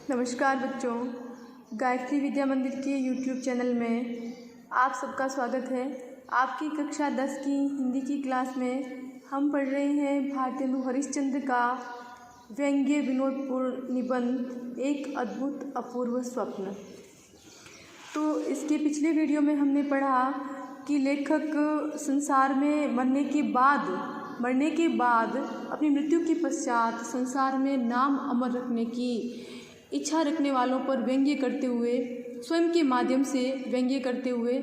नमस्कार बच्चों, गायत्री विद्या मंदिर के YouTube चैनल में आप सबका स्वागत है। आपकी कक्षा 10 की हिंदी की क्लास में हम पढ़ रहे हैं भारतेंदु हरिश्चंद्र का व्यंग्य विनोदपूर्ण निबंध एक अद्भुत अपूर्व स्वप्न। तो इसके पिछले वीडियो में हमने पढ़ा कि लेखक संसार में मरने के बाद अपनी मृत्यु के पश्चात संसार में नाम अमर रखने की इच्छा रखने वालों पर व्यंग्य करते हुए, स्वयं के माध्यम से व्यंग्य करते हुए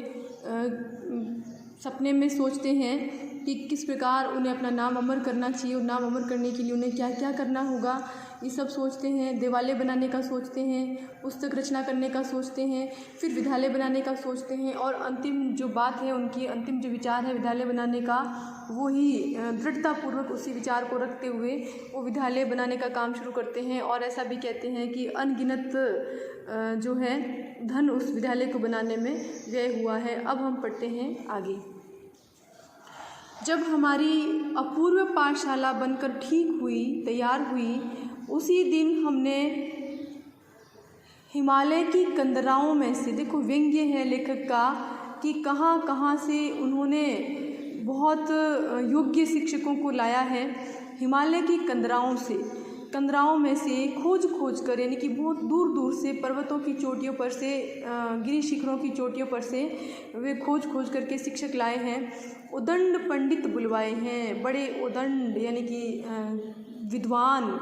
सपने में सोचते हैं कि किस प्रकार उन्हें अपना नाम अमर करना चाहिए और नाम अमर करने के लिए उन्हें क्या क्या करना होगा, ये सब सोचते हैं। देवालय बनाने का सोचते हैं, पुस्तक रचना करने का सोचते हैं, फिर विद्यालय बनाने का सोचते हैं और अंतिम जो बात है, उनकी अंतिम जो विचार है विद्यालय बनाने का, वो ही दृढ़तापूर्वक उसी विचार को रखते हुए वो विद्यालय बनाने का काम शुरू करते हैं। और ऐसा भी कहते हैं कि अनगिनत जो है धन उस विद्यालय को बनाने में व्यय हुआ है। अब हम पढ़ते हैं आगे। जब हमारी अपूर्व पाठशाला बनकर तैयार हुई, उसी दिन हमने हिमालय की कंदराओं में से, देखो व्यंग्य है लेखक का कि कहाँ कहाँ से उन्होंने बहुत योग्य शिक्षकों को लाया है। हिमालय की कंदराओं में से खोज कर, यानी कि बहुत दूर दूर से पर्वतों की चोटियों पर से, गिरी शिखरों की चोटियों पर से वे खोज करके शिक्षक लाए हैं। उदंड पंडित बुलवाए हैं, बड़े उदंड यानी कि विद्वान,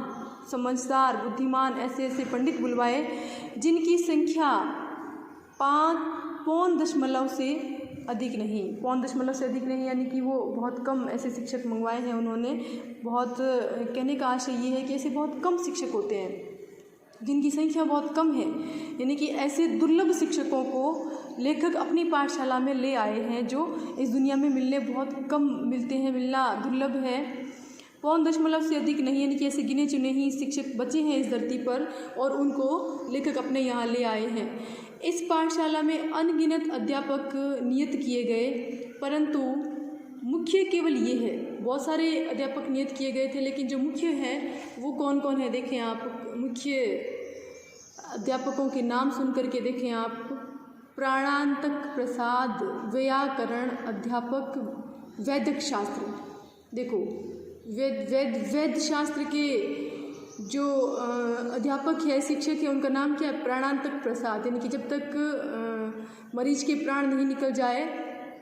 समझदार, बुद्धिमान ऐसे पंडित बुलवाए जिनकी संख्या 5.0 से अधिक नहीं, यानी कि वो बहुत कम ऐसे शिक्षक मंगवाए हैं उन्होंने। बहुत कहने का आशय ये है कि ऐसे बहुत कम शिक्षक होते हैं जिनकी संख्या बहुत कम है, यानी कि ऐसे दुर्लभ शिक्षकों को लेखक अपनी पाठशाला में ले आए हैं जो इस दुनिया में मिलने बहुत कम मिलते हैं, मिलना दुर्लभ है। 0.0 से अधिक नहीं, यानी कि ऐसे गिने चुने ही शिक्षक बचे हैं इस धरती पर और उनको लेखक अपने यहाँ ले आए हैं। इस पाठशाला में अनगिनत अध्यापक नियत किए गए, परंतु मुख्य केवल ये है। बहुत सारे अध्यापक नियत किए गए थे, लेकिन जो मुख्य हैं वो कौन कौन है देखें आप। मुख्य अध्यापकों के नाम सुन करके देखें आप। प्राणांतक प्रसाद व्याकरण अध्यापक, वैदिक शास्त्र, देखो वैद्य शास्त्र के जो अध्यापक है, शिक्षक है, उनका नाम क्या है? प्राणांतक प्रसाद, यानी कि जब तक मरीज के प्राण नहीं निकल जाए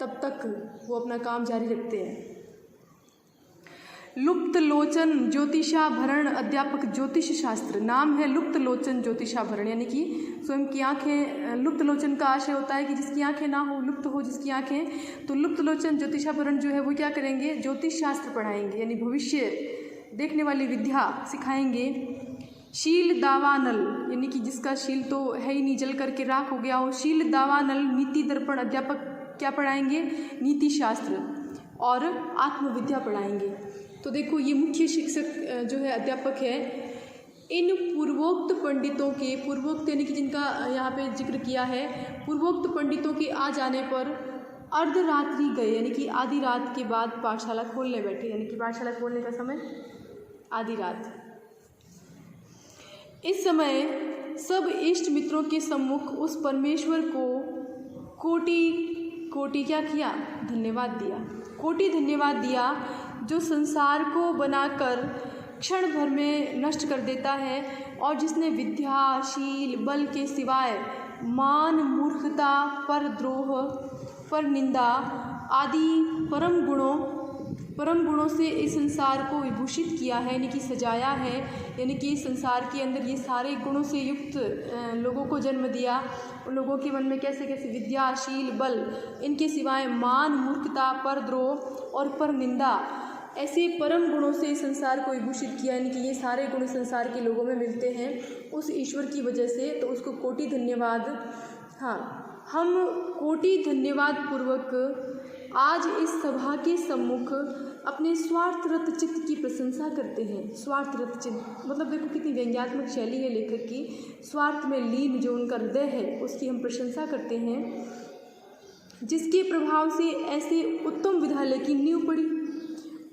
तब तक वो अपना काम जारी रखते हैं। लुप्त लोचन ज्योतिषाभरण अध्यापक ज्योतिष शास्त्र, नाम है लुप्त लोचन ज्योतिषाभरण, यानी कि स्वयं की आँखें, लुप्त लोचन का आशय होता है कि जिसकी आँखें ना हो, लुप्त हो जिसकी आँखें, तो लुप्त लोचन ज्योतिषाभरण जो है वो क्या करेंगे? ज्योतिष शास्त्र पढ़ाएंगे, यानी भविष्य देखने वाली विद्या सिखाएंगे। शील दावानल, यानी कि जिसका शील तो है ही नहीं, जल करके राख हो गया हो, शील दावानल नीति दर्पण अध्यापक क्या पढ़ाएंगे? नीति शास्त्र और आत्मविद्या पढ़ाएंगे। तो देखो ये मुख्य शिक्षक जो है अध्यापक है। इन पूर्वोक्त पंडितों के, पूर्वोक्त यानी कि जिनका यहाँ पे जिक्र किया है, पूर्वोक्त पंडितों के आ जाने पर अर्धरात्रि गए, यानी कि आधी रात के बाद पाठशाला खोलने बैठे, यानी कि पाठशाला खोलने का समय आधी रात। इस समय सब इष्ट मित्रों के सम्मुख उस परमेश्वर को कोटि क्या किया? धन्यवाद दिया। कोटि धन्यवाद दिया जो संसार को बनाकर क्षण भर में नष्ट कर देता है और जिसने विद्या, शील, बल के सिवाय मान, मूर्खता, परद्रोह, पर निंदा आदि परम गुणों से इस संसार को विभूषित किया है, यानी कि सजाया है, यानी कि इस संसार के अंदर ये सारे गुणों से युक्त लोगों को जन्म दिया। उन लोगों के मन में कैसे कैसे विद्या, शील, बल, इनके सिवाय मान, मूर्खता, परद्रोह और पर निंदा, ऐसे परम गुणों से इस संसार को विभूषित किया, यानी कि ये सारे गुण संसार के लोगों में मिलते हैं उस ईश्वर की वजह से। तो उसको कोटि धन्यवाद। हाँ, हम कोटि धन्यवाद पूर्वक आज इस सभा के सम्मुख अपने स्वार्थरत चित्त की प्रशंसा करते हैं। स्वार्थरत चित्त मतलब देखो कितनी व्यंग्यात्मक शैली है लेखक की। स्वार्थ में लीन जो उनका हृदय है उसकी हम प्रशंसा करते हैं, जिसके प्रभाव से ऐसे उत्तम विद्यालय की नींव पड़ी।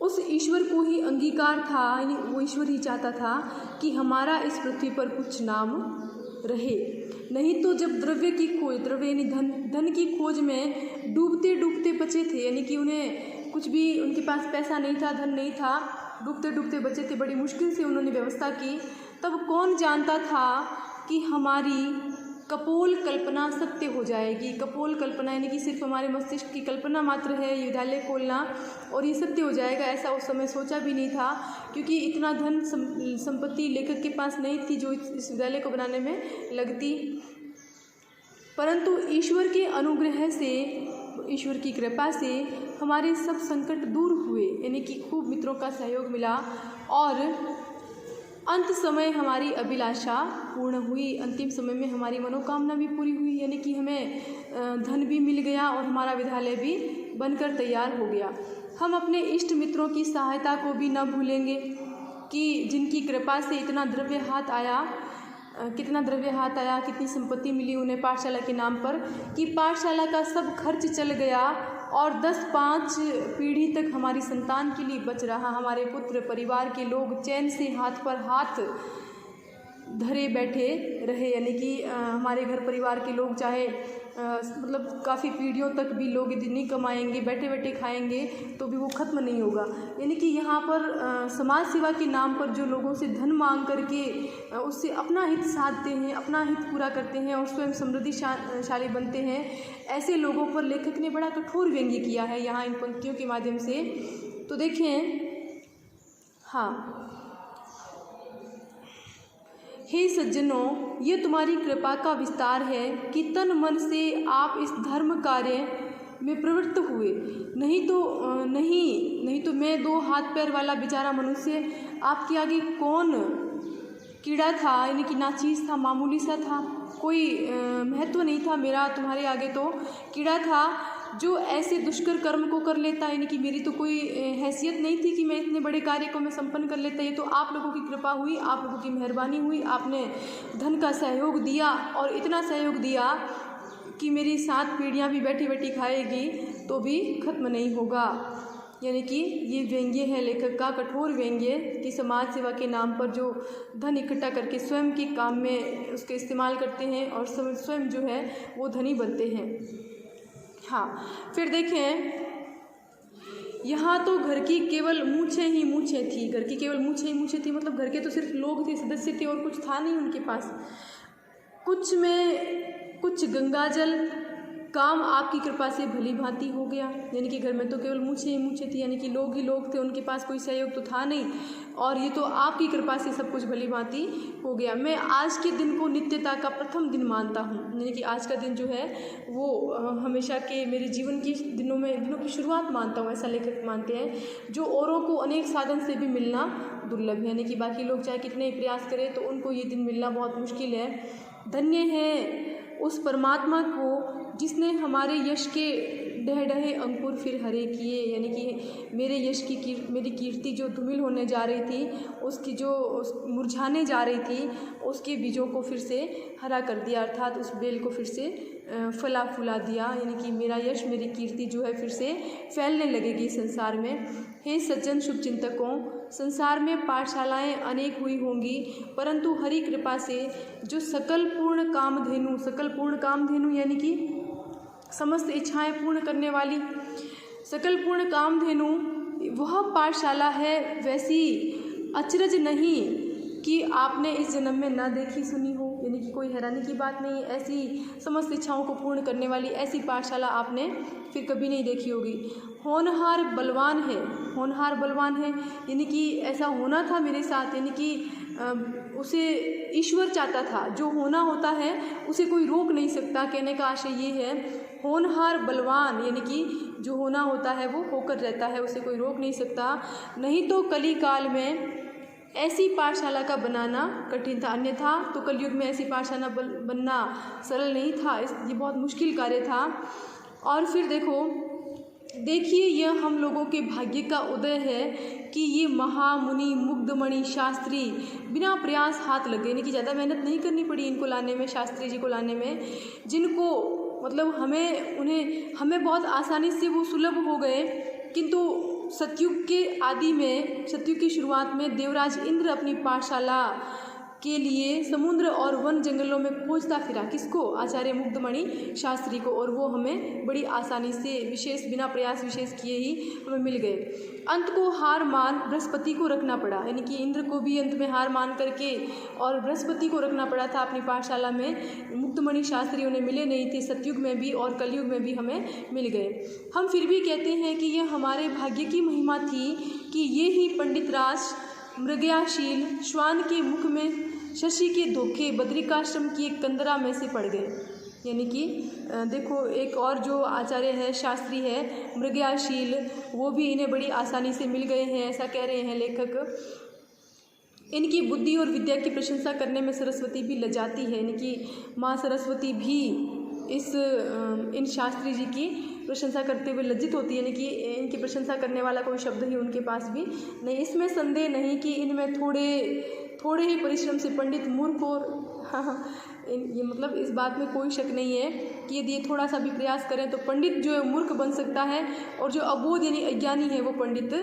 उस ईश्वर को ही अंगीकार था, यानी वो ईश्वर ही चाहता था कि हमारा इस पृथ्वी पर कुछ नाम रहे। नहीं तो जब द्रव्य की खोज, द्रव्य यानी धन की खोज में डूबते डूबते बचे थे, यानी कि उन्हें कुछ भी, उनके पास पैसा नहीं था, धन नहीं था, डूबते डूबते बचे थे, बड़ी मुश्किल से उन्होंने व्यवस्था की, तब कौन जानता था कि हमारी कपोल कल्पना सत्य हो जाएगी। कपोल कल्पना यानी कि सिर्फ हमारे मस्तिष्क की कल्पना मात्र है ये विद्यालय खोलना और ये सत्य हो जाएगा, ऐसा उस समय सोचा भी नहीं था, क्योंकि इतना धन संपत्ति लेखक के पास नहीं थी जो इस विद्यालय को बनाने में लगती। परंतु ईश्वर के अनुग्रह से, ईश्वर की कृपा से हमारे सब संकट दूर हुए, यानी कि खूब मित्रों का सहयोग मिला और अंत समय हमारी अभिलाषा पूर्ण हुई। अंतिम समय में हमारी मनोकामना भी पूरी हुई, यानी कि हमें धन भी मिल गया और हमारा विद्यालय भी बनकर तैयार हो गया। हम अपने इष्ट मित्रों की सहायता को भी न भूलेंगे कि जिनकी कृपा से इतना द्रव्य हाथ आया, कितना द्रव्य हाथ आया, कितनी संपत्ति मिली उन्हें पाठशाला के नाम पर, कि पाठशाला का सब खर्च चल गया और 10-5 पीढ़ी तक हमारी संतान के लिए बच रहा। हमारे पुत्र परिवार के लोग चैन से हाथ पर हाथ धरे बैठे रहे, यानी कि हमारे घर परिवार के लोग चाहे मतलब काफ़ी पीढ़ियों तक भी लोग यदि नहीं कमाएंगे, बैठे बैठे खाएंगे तो भी वो ख़त्म नहीं होगा। यानी कि यहाँ पर समाज सेवा के नाम पर जो लोगों से धन मांग करके उससे अपना हित साधते हैं, अपना हित पूरा करते हैं और स्वयं समृद्धिशाली बनते हैं, ऐसे लोगों पर लेखक ने बड़ा कठोर व्यंग्य किया है यहाँ इन पंक्तियों के माध्यम से। तो देखें, हाँ, हे सज्जनों, ये तुम्हारी कृपा का विस्तार है कि तन मन से आप इस धर्म कार्य में प्रवृत्त हुए, नहीं तो मैं 2 हाथ पैर वाला बेचारा मनुष्य आपके आगे कौन कीड़ा था, यानी कि नाचीज था, मामूली सा था, कोई महत्व नहीं था मेरा तुम्हारे आगे, तो कीड़ा था जो ऐसे दुष्कर कर्म को कर लेता, यानी कि मेरी तो कोई हैसियत नहीं थी कि मैं इतने बड़े कार्य को मैं संपन्न कर लेता। ये तो आप लोगों की कृपा हुई, आप लोगों की मेहरबानी हुई, आपने धन का सहयोग दिया और इतना सहयोग दिया कि मेरी 7 पीढ़ियाँ भी बैठी बैठी खाएगी तो भी खत्म नहीं होगा। यानी कि ये व्यंग्य है लेखक का, कठोर व्यंग्य, कि समाज सेवा के नाम पर जो धन इकट्ठा करके स्वयं के काम में उसके इस्तेमाल करते हैं और स्वयं जो है वो धनी बनते हैं। हाँ, फिर देखें, यहाँ तो घर की केवल मूछें ही मूछें थी, घर की केवल मूछें ही मूछें थी, मतलब घर के तो सिर्फ लोग थे, सदस्य थे और कुछ था नहीं उनके पास। कुछ में कुछ गंगाजल काम आपकी कृपा से भली भांति हो गया, यानी कि घर में तो केवल मूछें ही मूछें थी, यानी कि लोग ही लोग थे, उनके पास कोई सहयोग तो था नहीं, और ये तो आपकी कृपा से सब कुछ भली भांति हो गया। मैं आज के दिन को नित्यता का प्रथम दिन मानता हूँ, यानी कि आज का दिन जो है वो हमेशा के मेरे जीवन की दिनों की शुरुआत मानता हूँ, ऐसा लेखक मानते हैं, जो औरों को अनेक साधन से भी मिलना दुर्लभ है, यानी कि बाकी लोग चाहे कितने प्रयास करें तो उनको ये दिन मिलना बहुत मुश्किल है। धन्य है उस परमात्मा को जिसने हमारे यश के ढह ढहे अंकुर फिर हरे किए, यानी कि मेरे यश की मेरी कीर्ति जो धूमिल होने जा रही थी, उसकी जो मुरझाने जा रही थी, उसके बीजों को फिर से हरा कर दिया, अर्थात उस बेल को फिर से फला फुला दिया, यानी कि मेरा यश, मेरी कीर्ति जो है फिर से फैलने लगेगी संसार में। हे सज्जन शुभचिंतकों, संसार में पाठशालाएं अनेक हुई होंगी, परंतु हरि कृपा से जो सकल पूर्ण कामधेनु यानी कि समस्त इच्छाएं पूर्ण करने वाली सकल पूर्ण कामधेनु वह पाठशाला है, वैसी अचरज नहीं कि आपने इस जन्म में न देखी सुनी हो, यानी कि कोई हैरानी की बात नहीं, ऐसी समस्त इच्छाओं को पूर्ण करने वाली ऐसी पाठशाला आपने फिर कभी नहीं देखी होगी। होनहार बलवान है, यानी कि ऐसा होना था मेरे साथ, यानी कि उसे ईश्वर चाहता था, जो होना होता है उसे कोई रोक नहीं सकता। कहने का आशय ये है, होनहार बलवान, यानी कि जो होना होता है वो होकर रहता है, उसे कोई रोक नहीं सकता। नहीं तो कली काल में ऐसी पाठशाला का बनाना कठिन था, अन्यथा तो कलयुग में ऐसी पाठशाला बनना सरल नहीं था, ये बहुत मुश्किल कार्य था। और फिर देखिए यह हम लोगों के भाग्य का उदय है कि ये महामुनि मुग्धमणि शास्त्री बिना प्रयास हाथ लगे, यानी कि ज़्यादा मेहनत नहीं करनी पड़ी इनको लाने में, शास्त्री जी को लाने में, जिनको मतलब हमें बहुत आसानी से वो सुलभ हो गए, किंतु सतयुग के आदि में, सतयुग की शुरुआत में देवराज इंद्र अपनी पाठशाला के लिए समुद्र और वन जंगलों में खोजता फिरा। किसको? आचार्य मुग्धमणि शास्त्री को। और वो हमें बड़ी आसानी से विशेष बिना प्रयास विशेष किए ही हमें मिल गए। अंत को हार मान बृहस्पति को रखना पड़ा, यानी कि इंद्र को भी अंत में हार मान करके और बृहस्पति को रखना पड़ा था अपनी पाठशाला में। मुग्धमणि शास्त्री उन्हें मिले नहीं थे, सतयुग में भी और कलयुग में भी हमें मिल गए। हम फिर भी कहते हैं कि यह हमारे भाग्य की महिमा थी कि ये ही पंडित राज मृगयाशील श्वान के मुख में शशि के धोखे बद्रिकाश्रम की एक कंदरा में से पड़ गए। यानी कि देखो, एक और जो आचार्य है, शास्त्री है मृगयाशील, वो भी इन्हें बड़ी आसानी से मिल गए हैं, ऐसा कह रहे हैं लेखक। इनकी बुद्धि और विद्या की प्रशंसा करने में सरस्वती भी लजाती है, यानी कि माँ सरस्वती भी इन शास्त्री जी की प्रशंसा करते हुए लज्जित होती है, यानी कि इनकी प्रशंसा करने वाला कोई शब्द ही उनके पास भी नहीं। इसमें संदेह नहीं कि इनमें थोड़े ही परिश्रम से पंडित मूर्ख और ये मतलब इस बात में कोई शक नहीं है कि यदि ये थोड़ा सा भी प्रयास करें तो पंडित जो है मूर्ख बन सकता है और जो अबोध यानी अज्ञानी है वो पंडित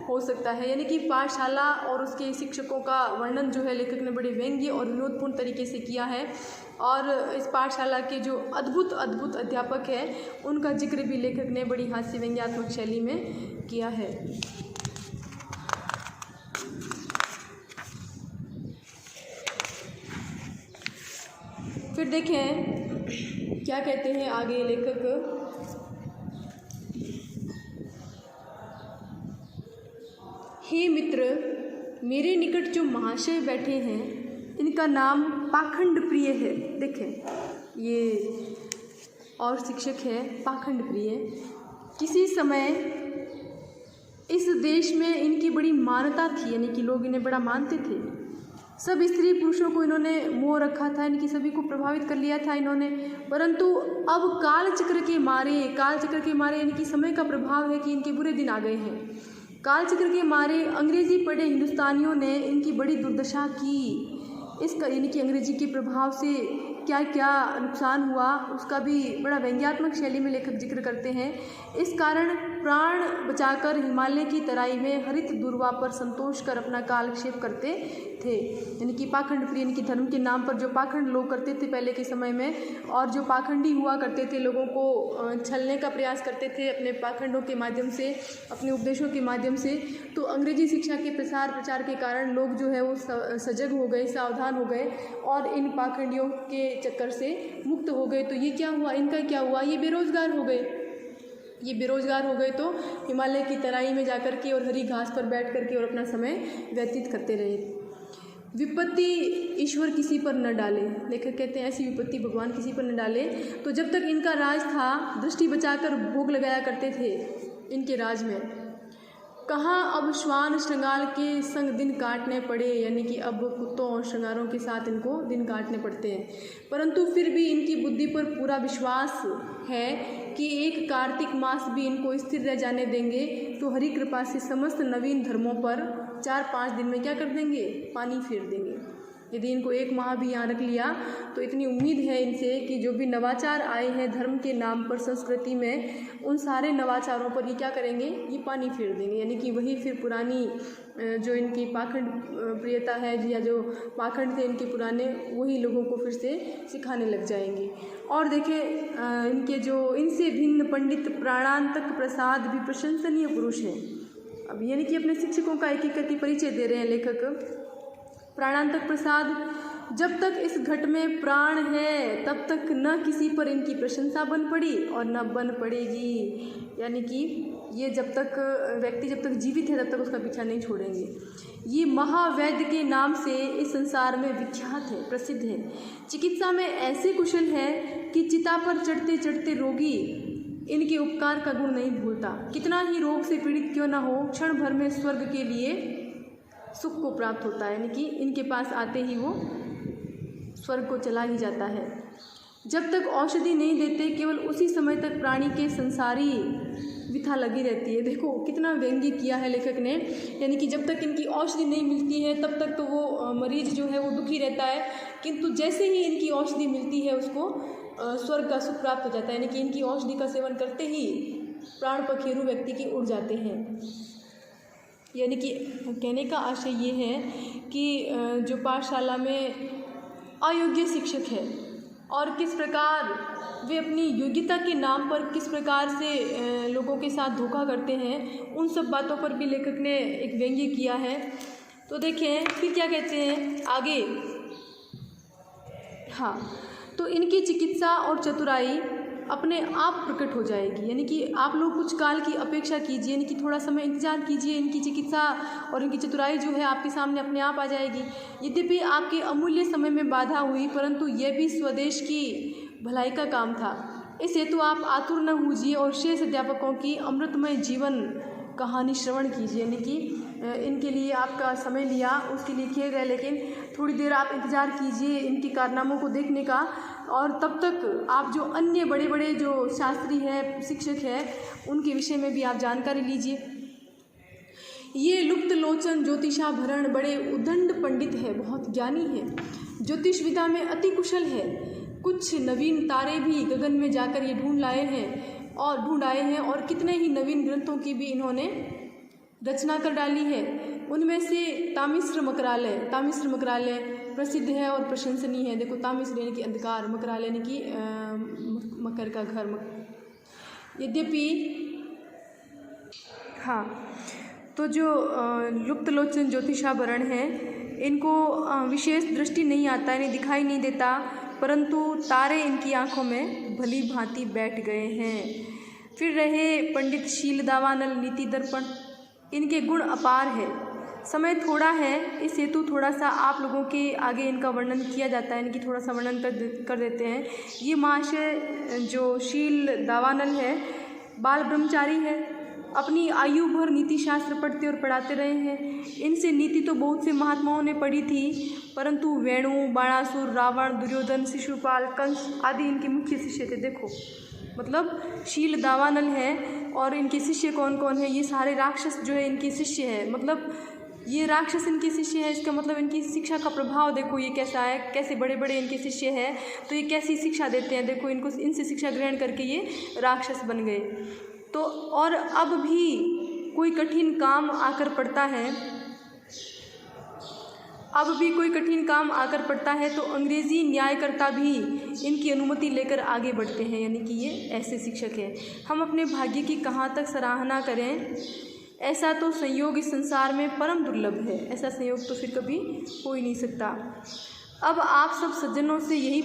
हो सकता है। यानी कि पाठशाला और उसके शिक्षकों का वर्णन जो है लेखक ने बड़े व्यंग्य और विनोदपूर्ण तरीके से किया है। और इस पाठशाला के जो अद्भुत अध्यापक हैं उनका जिक्र भी लेखक ने बड़ी हास्य व्यंग्यात्मक शैली में किया है। फिर देखें क्या कहते हैं आगे लेखक। हे मित्र, मेरे निकट जो महाशय बैठे हैं इनका नाम पाखंड प्रिय है। देखें, ये और शिक्षक है पाखंड प्रिय। किसी समय इस देश में इनकी बड़ी मान्यता थी, यानी कि लोग इन्हें बड़ा मानते थे। सब स्त्री पुरुषों को इन्होंने मोह रखा था, इनकी सभी को प्रभावित कर लिया था इन्होंने। परंतु अब कालचक्र के मारे यानी कि समय का प्रभाव है कि इनके बुरे दिन आ गए हैं। कालचक्र के मारे अंग्रेजी पढ़े हिंदुस्तानियों ने इनकी बड़ी दुर्दशा की। इसका यानी कि अंग्रेजी के प्रभाव से क्या क्या नुकसान हुआ उसका भी बड़ा व्यंग्यात्मक शैली में लेखक जिक्र करते हैं। इस कारण प्राण बचाकर हिमालय की तराई में हरित दूर्वा पर संतोष कर अपना कालक्षेप करते थे। यानी कि पाखंड प्रिय, यानी कि धर्म के नाम पर जो पाखंड लोग करते थे पहले के समय में, और जो पाखंडी हुआ करते थे, लोगों को छलने का प्रयास करते थे अपने पाखंडों के माध्यम से, अपने उपदेशों के माध्यम से। तो अंग्रेजी शिक्षा के प्रचार के कारण लोग जो है वो सजग हो गए, सावधान हो गए और इन पाखंडियों के चक्कर से मुक्त हो गए। तो ये क्या हुआ, इनका क्या हुआ, ये बेरोजगार हो गए। ये बेरोजगार हो गए तो हिमालय की तराई में जाकर के और हरी घास पर बैठ करके और अपना समय व्यतीत करते रहे। विपत्ति ईश्वर किसी पर न डाले, लेखक कहते हैं ऐसी विपत्ति भगवान किसी पर न डाले। तो जब तक इनका राज था दृष्टि बचाकर भोग लगाया करते थे इनके राज में। कहाँ अब श्वान श्रृंगार के संग दिन काटने पड़े, यानी कि अब कुत्तों और श्रृंगारों के साथ इनको दिन काटने पड़ते हैं। परंतु फिर भी इनकी बुद्धि पर पूरा विश्वास है कि एक कार्तिक मास भी इनको स्थिर रह जाने देंगे तो हरि कृपा से समस्त नवीन धर्मों पर 4-5 दिन में क्या कर देंगे, पानी फेर देंगे। यदि इनको 1 माह भी यहाँ रख लिया तो इतनी उम्मीद है इनसे कि जो भी नवाचार आए हैं धर्म के नाम पर संस्कृति में, उन सारे नवाचारों पर ये क्या करेंगे, ये पानी फेर देंगे। यानी कि वही फिर पुरानी जो इनकी पाखंड प्रियता है या जो पाखंड थे इनके पुराने, वही लोगों को फिर से सिखाने लग जाएंगे। और देखें इनके जो इनसे भिन्न पंडित प्राणांतक प्रसाद भी प्रशंसनीय पुरुष हैं। अब यानी कि अपने शिक्षकों का एक एक करके परिचय दे रहे हैं लेखक। प्राणांतक प्रसाद, जब तक इस घट में प्राण है तब तक न किसी पर इनकी प्रशंसा बन पड़ी और न बन पड़ेगी। यानी कि ये जब तक व्यक्ति जब तक जीवित है तब तक उसका पीछा नहीं छोड़ेंगे। ये महावैद्य के नाम से इस संसार में विख्यात है, प्रसिद्ध है। चिकित्सा में ऐसे कुशल है कि चिता पर चढ़ते चढ़ते रोगी इनके उपकार का गुण नहीं भूलता। कितना ही रोग से पीड़ित क्यों न हो, क्षण भर में स्वर्ग के लिए सुख को प्राप्त होता है। यानी कि इनके पास आते ही वो स्वर्ग को चला ही जाता है। जब तक औषधि नहीं देते केवल उसी समय तक प्राणी के संसारी विथा लगी रहती है। देखो कितना व्यंग्य किया है लेखक ने। यानी कि जब तक इनकी औषधि नहीं मिलती है तब तक तो वो मरीज जो है वो दुखी रहता है, किंतु जैसे ही इनकी औषधि मिलती है उसको स्वर्ग का सुख प्राप्त हो जाता है। यानी कि इनकी औषधि का सेवन करते ही प्राण पखेरु व्यक्ति के उड़ जाते हैं। यानी कि कहने का आशय ये है कि जो पाठशाला में अयोग्य शिक्षक है और किस प्रकार वे अपनी योग्यता के नाम पर किस प्रकार से लोगों के साथ धोखा करते हैं, उन सब बातों पर भी लेखक ने एक व्यंग्य किया है। तो देखें फिर क्या कहते हैं आगे। हाँ, तो इनकी चिकित्सा और चतुराई अपने आप प्रकट हो जाएगी, यानी कि आप लोग कुछ काल की अपेक्षा कीजिए, यानी कि थोड़ा समय इंतजार कीजिए, इनकी चिकित्सा और इनकी चतुराई जो है आपके सामने अपने आप आ जाएगी। यद्यपि आपके अमूल्य समय में बाधा हुई, परंतु यह भी स्वदेश की भलाई का काम था। इस हेतु आप आतुर न होजिए और शेष अध्यापकों की अमृतमय जीवन कहानी श्रवण कीजिए। यानी कि इनके लिए आपका समय लिया, उसके लिए किए गए, लेकिन थोड़ी देर आप इंतज़ार कीजिए इनके कारनामों को देखने का, और तब तक आप जो अन्य बड़े बड़े जो शास्त्री हैं, शिक्षक हैं, उनके विषय में भी आप जानकारी लीजिए। ये लुप्त लोचन ज्योतिषाभरण बड़े उद्दंड पंडित है, बहुत ज्ञानी है, ज्योतिष विद्या में अति कुशल है। कुछ नवीन तारे भी गगन में जाकर ये ढूंढ आए हैं और कितने ही नवीन ग्रंथों की भी इन्होंने रचना कर डाली है। उनमें से तामिश्र मकरालय प्रसिद्ध है और प्रशंसनीय है। देखो, तामिश्र यानी कि अंधकार, मकरालय यानी कि मकर का घर। यद्यपि हाँ, तो जो लुप्त लोचन ज्योतिषाभरण है, इनको विशेष दृष्टि नहीं आता, इन्हें दिखाई नहीं देता, परंतु तारे इनकी आँखों में भली भांति बैठ गए हैं। फिर रहे पंडित शील दावानल नीति दर्पण, इनके गुण अपार है। समय थोड़ा है, इस हेतु थोड़ा सा आप लोगों के आगे इनका वर्णन किया जाता है, इनकी थोड़ा सा वर्णन कर देते हैं। ये महाशय जो शील दावानल है, बाल ब्रह्मचारी है, अपनी आयु भर नीति शास्त्र पढ़ते और पढ़ाते रहे हैं। इनसे नीति तो बहुत से महात्माओं ने पढ़ी थी, परंतु वेणु, बाणासुर, रावण, दुर्योधन, शिशुपाल, कंस आदि इनके मुख्य शिष्य थे। देखो, मतलब शील दावानल है और इनके शिष्य कौन कौन है, ये सारे राक्षस जो है इनके शिष्य है। मतलब ये राक्षस इनके शिष्य है, इसका मतलब इनकी शिक्षा का प्रभाव देखो ये कैसा है, कैसे बड़े बड़े इनके शिष्य हैं, तो ये कैसी शिक्षा देते हैं। देखो, इनको इनसे शिक्षा ग्रहण करके ये राक्षस बन गए। तो और अब भी कोई कठिन काम आकर पड़ता है, तो अंग्रेज़ी न्यायकर्ता भी इनकी अनुमति लेकर आगे बढ़ते हैं, यानी कि ये ऐसे शिक्षक हैं। हम अपने भाग्य की कहाँ तक सराहना करें, ऐसा तो संयोग इस संसार में परम दुर्लभ है, ऐसा संयोग तो फिर कभी हो ही नहीं सकता। अब आप सज्जनों से यही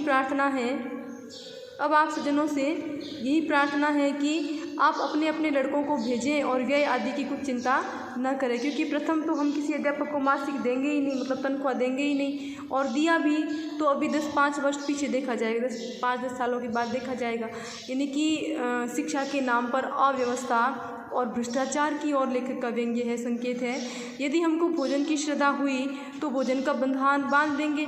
प्रार्थना है कि आप अपने अपने लड़कों को भेजें और व्यय आदि की कुछ चिंता न करें, क्योंकि प्रथम तो हम किसी अध्यापक को मासिक देंगे ही नहीं, मतलब तनख्वाह देंगे ही नहीं, और दिया भी तो अभी 10-5 वर्ष पीछे देखा जाएगा, 5-10 सालों के बाद देखा जाएगा। यानी कि शिक्षा के नाम पर अव्यवस्था और भ्रष्टाचार की ओर लेखक का व्यंग्य है, संकेत है। यदि हमको भोजन की श्रद्धा हुई तो भोजन का बंधन बांध देंगे,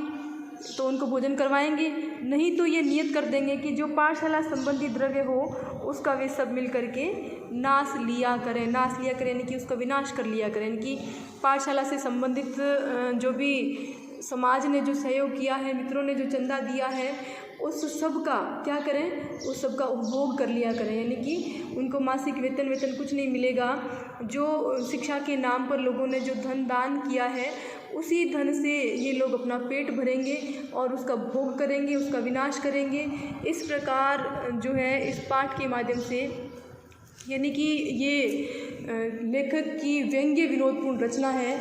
तो उनको भोजन करवाएंगे, नहीं तो ये नियत कर देंगे कि जो पाठशाला संबंधी द्रव्य हो उसका वे सब मिल करके नाश लिया करें, यानी कि उसका विनाश कर लिया करें। यानी कि पाठशाला से संबंधित जो भी समाज ने जो सहयोग किया है, मित्रों ने जो चंदा दिया है, उस सब का क्या करें, उस सब का उपभोग कर लिया करें। यानी कि उनको मासिक वेतन कुछ नहीं मिलेगा। जो शिक्षा के नाम पर लोगों ने जो धन दान किया है, उसी धन से ये लोग अपना पेट भरेंगे और उसका भोग करेंगे, उसका विनाश करेंगे। इस प्रकार जो है इस पाठ के माध्यम से, यानी कि ये लेखक की व्यंग्य विनोदपूर्ण रचना है।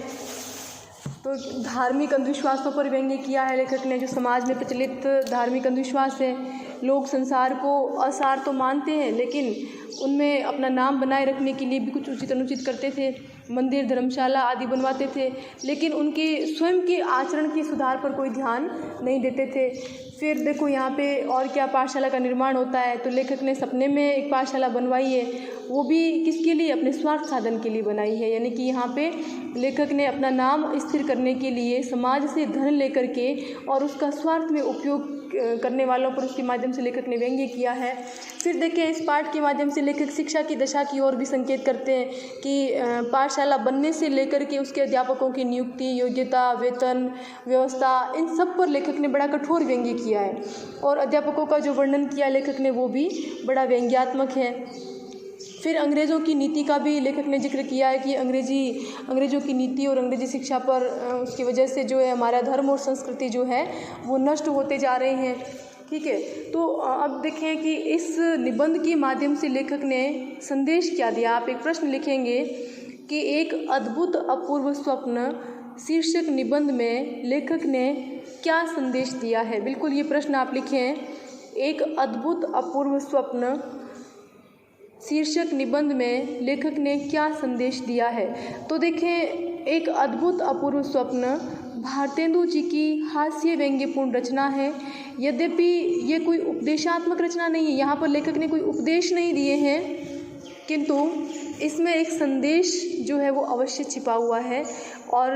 तो धार्मिक अंधविश्वासों पर व्यंग्य किया है लेखक ने। जो समाज में प्रचलित धार्मिक अंधविश्वास है, लोग संसार को असार तो मानते हैं, लेकिन उनमें अपना नाम बनाए रखने के लिए भी कुछ उचित अनुचित करते थे, मंदिर धर्मशाला आदि बनवाते थे, लेकिन उनके स्वयं के आचरण के सुधार पर कोई ध्यान नहीं देते थे। फिर देखो यहाँ पे और क्या पाठशाला का निर्माण होता है, तो लेखक ने सपने में एक पाठशाला बनवाई है, वो भी किसके लिए, अपने स्वार्थ साधन के लिए बनाई है। यानी कि यहाँ पे लेखक ने अपना नाम स्थिर करने के लिए समाज से धन लेकर के और उसका स्वार्थ में उपयोग करने वालों पर उसके माध्यम से लेखक ने व्यंग्य किया है। फिर देखिए, इस पाठ के माध्यम से लेखक शिक्षा की दशा की ओर भी संकेत करते हैं कि पाठशाला बनने से लेकर के उसके अध्यापकों की नियुक्ति, योग्यता, वेतन, व्यवस्था, इन सब पर लेखक ने बड़ा कठोर व्यंग्य किया है। और अध्यापकों का जो वर्णन किया लेखक ने, वो भी बड़ा व्यंग्यात्मक है। फिर अंग्रेज़ों की नीति का भी लेखक ने जिक्र किया है कि अंग्रेज़ों की नीति और अंग्रेज़ी शिक्षा पर उसकी वजह से जो है हमारा धर्म और संस्कृति जो है वो नष्ट होते जा रहे हैं। ठीक है, तो अब देखें कि इस निबंध के माध्यम से लेखक ने संदेश क्या दिया। आप एक प्रश्न लिखेंगे कि एक अद्भुत अपूर्व स्वप्न शीर्षक निबंध में लेखक ने क्या संदेश दिया है। बिल्कुल ये प्रश्न आप लिखें, एक अद्भुत अपूर्व स्वप्न शीर्षक निबंध में लेखक ने क्या संदेश दिया है। तो देखें, एक अद्भुत अपूर्व स्वप्न भारतेंदु जी की हास्य व्यंग्यपूर्ण रचना है। यद्यपि ये कोई उपदेशात्मक रचना नहीं है, यहाँ पर लेखक ने कोई उपदेश नहीं दिए हैं, किंतु इसमें एक संदेश जो है वो अवश्य छिपा हुआ है। और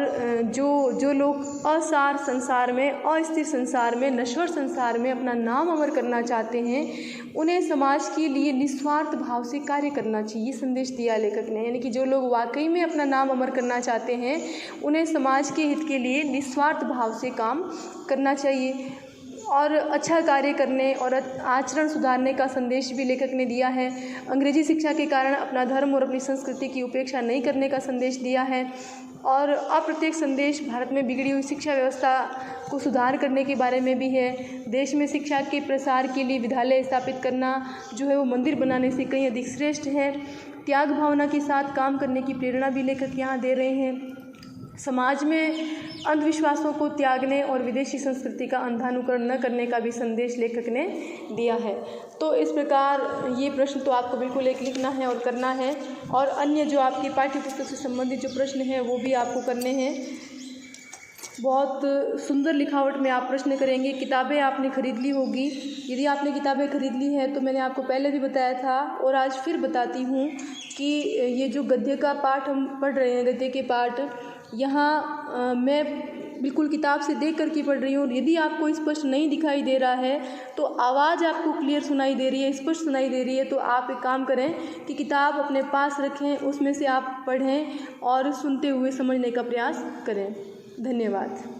जो लोग असार संसार में, अस्थिर संसार में, नश्वर संसार में अपना नाम अमर करना चाहते हैं, उन्हें समाज के लिए निस्वार्थ भाव से कार्य करना चाहिए, संदेश दिया लेखक ने। यानी कि जो लोग वाकई में अपना नाम अमर करना चाहते हैं, उन्हें समाज के हित के लिए निस्वार्थ भाव से काम करना चाहिए और अच्छा कार्य करने और आचरण सुधारने का संदेश भी लेखक ने दिया है। अंग्रेजी शिक्षा के कारण अपना धर्म और अपनी संस्कृति की उपेक्षा नहीं करने का संदेश दिया है। और अप्रत्यक्ष संदेश भारत में बिगड़ी हुई शिक्षा व्यवस्था को सुधार करने के बारे में भी है। देश में शिक्षा के प्रसार के लिए विद्यालय स्थापित करना जो है वो मंदिर बनाने से कहीं अधिक श्रेष्ठ है। त्याग भावना के साथ काम करने की प्रेरणा भी लेखक यहाँ दे रहे हैं। समाज में अंधविश्वासों को त्यागने और विदेशी संस्कृति का अंधानुकरण न करने का भी संदेश लेखक ने दिया है। तो इस प्रकार ये प्रश्न तो आपको बिल्कुल एक लिखना है और करना है, और अन्य जो आपकी पाठ्य पुस्तक से संबंधित जो प्रश्न हैं वो भी आपको करने हैं। बहुत सुंदर लिखावट में आप प्रश्न करेंगे। किताबें आपने खरीद ली होगी। यदि आपने किताबें खरीद ली हैं तो मैंने आपको पहले भी बताया था और आज फिर बताती हूँ कि ये जो गद्य का पाठ हम पढ़ रहे हैं, गद्य के पाठ, यहाँ मैं बिल्कुल किताब से देख कर के पढ़ रही हूँ। यदि आपको स्पष्ट नहीं दिखाई दे रहा है तो आवाज़ आपको क्लियर सुनाई दे रही है, स्पष्ट सुनाई दे रही है, तो आप एक काम करें कि किताब अपने पास रखें, उसमें से आप पढ़ें और सुनते हुए समझने का प्रयास करें। धन्यवाद।